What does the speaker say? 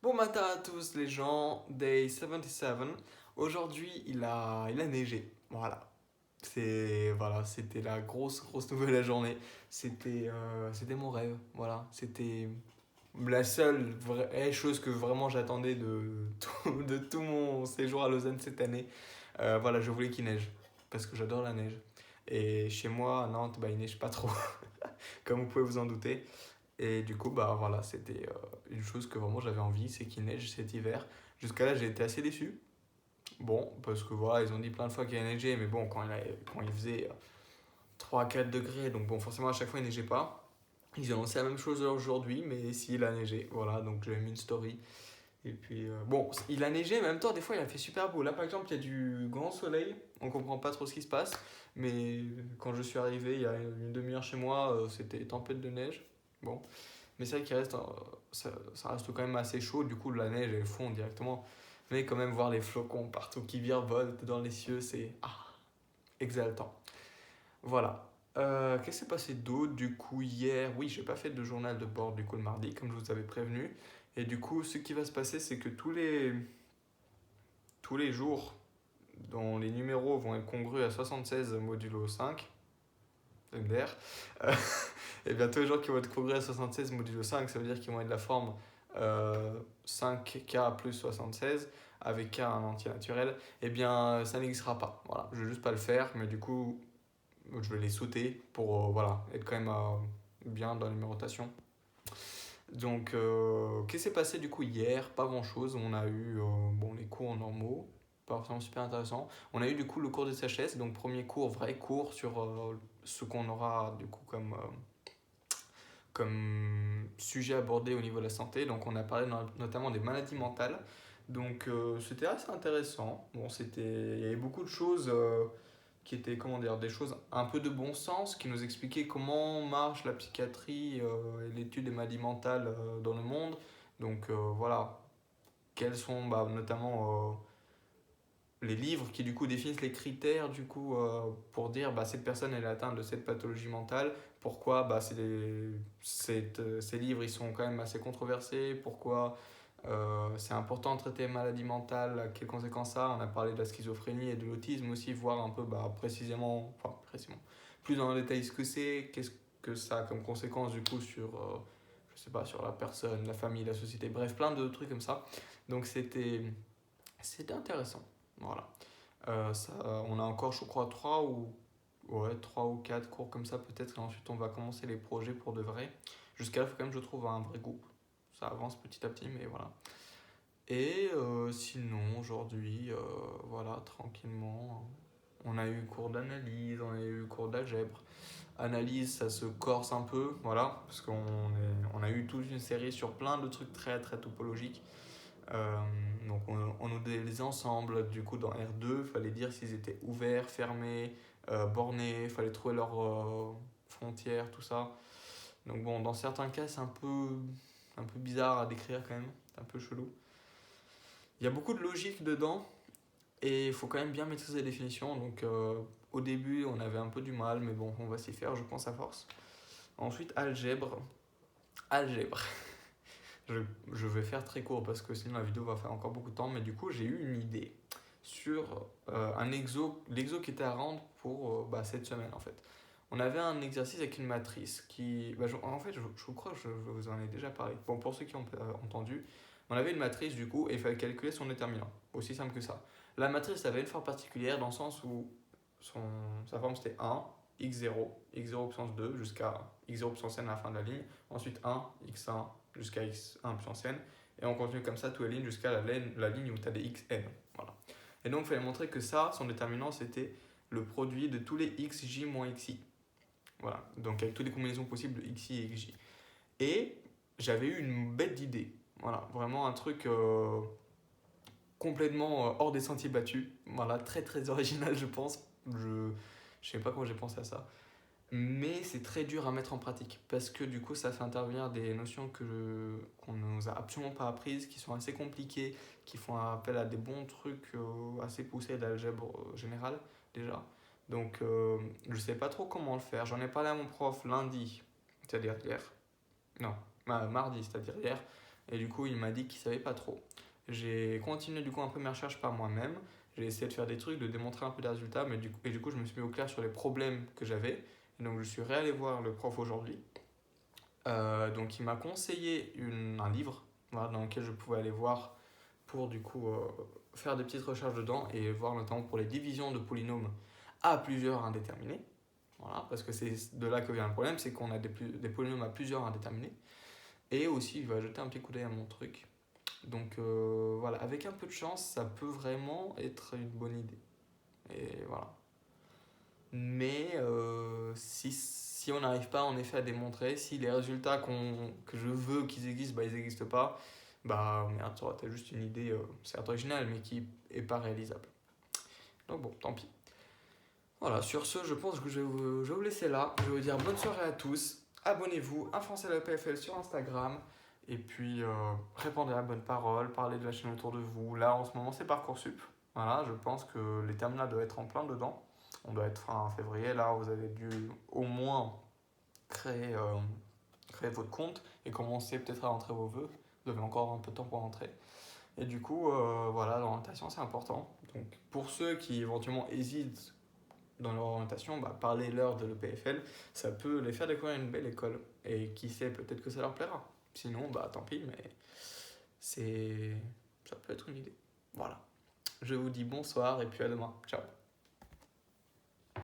Bon matin à tous les gens, Day 77. Aujourd'hui il a neigé. C'était la grosse nouvelle de la journée. C'était mon rêve. Voilà, c'était la seule vraie chose que vraiment j'attendais de tout mon séjour à Lausanne cette année. Voilà, je voulais qu'il neige parce que j'adore la neige. Et chez moi à Nantes, il neige pas trop, comme vous pouvez vous en douter. Et du coup, voilà, c'était une chose que vraiment j'avais envie, c'est qu'il neige cet hiver. Jusqu'à là, j'ai été assez déçu. Bon, parce que voilà, ils ont dit plein de fois qu'il allait neiger, mais bon, quand il faisait 3 4 degrés, donc bon, forcément, à chaque fois, il neigeait pas. Ils ont lancé la même chose aujourd'hui, mais s'il a neigé, voilà, donc j'avais mis une story. Et puis, bon, il a neigé, mais en même temps, des fois, il a fait super beau. Là, par exemple, il y a du grand soleil, on comprend pas trop ce qui se passe, mais quand je suis arrivé il y a une demi-heure chez moi, c'était tempête de neige. Bon, mais c'est vrai qu'il reste, ça reste quand même assez chaud, du coup la neige elle fond directement. Mais quand même voir les flocons partout qui virevoltent dans les cieux, c'est exaltant. Voilà. Qu'est-ce qui s'est passé d'autre du coup hier? Oui, j'ai pas fait de journal de bord du coup le mardi, comme je vous avais prévenu. Et du coup, ce qui va se passer, c'est que tous les jours dont les numéros vont être congrus à 76 modulo 5, MDR, et bien tous les jours qui vont être congrès à 76 modulo 5, ça veut dire qu'ils vont être de la forme 5K plus 76 avec K un entier naturel, et bien ça n'existera pas. Voilà, je vais juste pas le faire, mais du coup je vais les sauter pour voilà, être quand même bien dans la numérotation. Donc qu'est-ce qui s'est passé du coup hier? Pas grand chose, on a eu les cours normaux, pas forcément super intéressant. On a eu du coup le cours de SHS, donc premier cours, vrai cours sur ce qu'on aura du coup comme sujet abordé au niveau de la santé. Donc on a parlé notamment des maladies mentales. Donc c'était assez intéressant. Bon, il y avait beaucoup de choses qui étaient, comment dire, des choses un peu de bon sens, qui nous expliquaient comment marche la psychiatrie et l'étude des maladies mentales dans le monde. Donc voilà, quels sont notamment les livres qui du coup définissent les critères du coup pour dire cette personne elle est atteinte de cette pathologie mentale. Pourquoi ces livres ils sont quand même assez controversés, pourquoi c'est important de traiter les maladies mentales, quelles conséquences ça a. On a parlé de la schizophrénie et de l'autisme aussi, voir un peu précisément plus dans le détail ce que c'est, qu'est-ce que ça a comme conséquence du coup sur je sais pas, sur la personne, la famille, la société, bref plein de trucs comme ça. Donc c'était intéressant. Voilà. On a encore, je crois, 3 ou 4 cours comme ça peut-être, et ensuite on va commencer les projets pour de vrai. Jusqu'à là, il faut quand même, je trouve, un vrai groupe. Ça avance petit à petit, mais voilà. Et sinon, aujourd'hui, voilà, tranquillement, on a eu cours d'analyse, on a eu cours d'algèbre. Analyse, ça se corse un peu, voilà, parce on a eu toute une série sur plein de trucs très, très topologiques. Euh, donc on nous les ensembles, du coup dans R2, il fallait dire s'ils étaient ouverts, fermés, bornés, il fallait trouver leurs frontières, tout ça. Donc bon, dans certains cas c'est un peu bizarre à décrire quand même, c'est un peu chelou. Il y a beaucoup de logique dedans et il faut quand même bien maîtriser les définitions. Donc au début on avait un peu du mal, mais bon, on va s'y faire, je pense à force. Ensuite algèbre. Je, je vais faire très court parce que sinon la vidéo va faire encore beaucoup de temps, mais du coup j'ai eu une idée sur l'exo qui était à rendre pour cette semaine en fait. On avait un exercice avec une matrice qui, en fait je crois que je vous en ai déjà parlé. Bon, pour ceux qui ont entendu, on avait une matrice du coup et il fallait calculer son déterminant, aussi simple que ça. La matrice avait une forme particulière dans le sens où sa forme c'était 1, x0, x0 puissance 2 jusqu'à x0 puissance n à la fin de la ligne, ensuite 1, x1 jusqu'à x1 puissance n, et on continue comme ça toutes les lignes jusqu'à la ligne où tu as des xn. Voilà. Et donc il fallait montrer que ça, son déterminant, c'était le produit de tous les xj moins xi. Voilà, donc avec toutes les combinaisons possibles de xi et xj. Et j'avais eu une bête d'idée. Voilà, vraiment un truc complètement hors des sentiers battus. Voilà, très très original, je pense. Je sais pas comment j'ai pensé à ça. Mais c'est très dur à mettre en pratique parce que du coup ça fait intervenir des notions qu'on ne nous a absolument pas apprises, qui sont assez compliquées, qui font appel à des bons trucs assez poussés d'algèbre générale déjà. Donc je sais pas trop comment le faire. J'en ai parlé à mon prof lundi, c'est-à-dire hier. Non, mardi, c'est-à-dire hier. Et du coup, il m'a dit qu'il savait pas trop. J'ai continué du coup un peu mes recherches par moi-même. J'ai essayé de faire des trucs, de démontrer un peu des résultats, mais du coup, je me suis mis au clair sur les problèmes que j'avais. Et donc, je suis réallé voir le prof aujourd'hui. Donc, il m'a conseillé un livre, voilà, dans lequel je pouvais aller voir pour du coup faire des petites recherches dedans et voir notamment pour les divisions de polynômes à plusieurs indéterminés. Voilà, parce que c'est de là que vient le problème, c'est qu'on a des polynômes à plusieurs indéterminés. Et aussi, il va jeter un petit coup d'œil à mon truc. Donc voilà, avec un peu de chance, ça peut vraiment être une bonne idée. Et voilà. Mais si on n'arrive pas en effet à démontrer, si les résultats que je veux qu'ils existent, bah, ils n'existent pas, bah merde, t'as juste une idée, certes originale, mais qui est pas réalisable. Donc bon, tant pis. Voilà, sur ce, je pense que je vais vous laisser là. Je vais vous dire bonne soirée à tous. Abonnez-vous, influencez le PFL sur Instagram. Et puis, répondez à la bonne parole, parlez de la chaîne autour de vous. Là, en ce moment, c'est Parcoursup. Voilà, je pense que les terminales doivent être en plein dedans. On doit être fin février. Là, vous avez dû au moins créer, créer votre compte et commencer peut-être à rentrer vos vœux. Vous avez encore un peu de temps pour rentrer. Et du coup, voilà, l'orientation, c'est important. Donc, pour ceux qui éventuellement hésitent dans leur orientation, bah, parlez-leur de l'EPFL, ça peut les faire découvrir une belle école. Et qui sait, peut-être que ça leur plaira. Sinon, bah tant pis, mais c'est ça peut être une idée. Voilà. Je vous dis bonsoir et puis à demain. Ciao.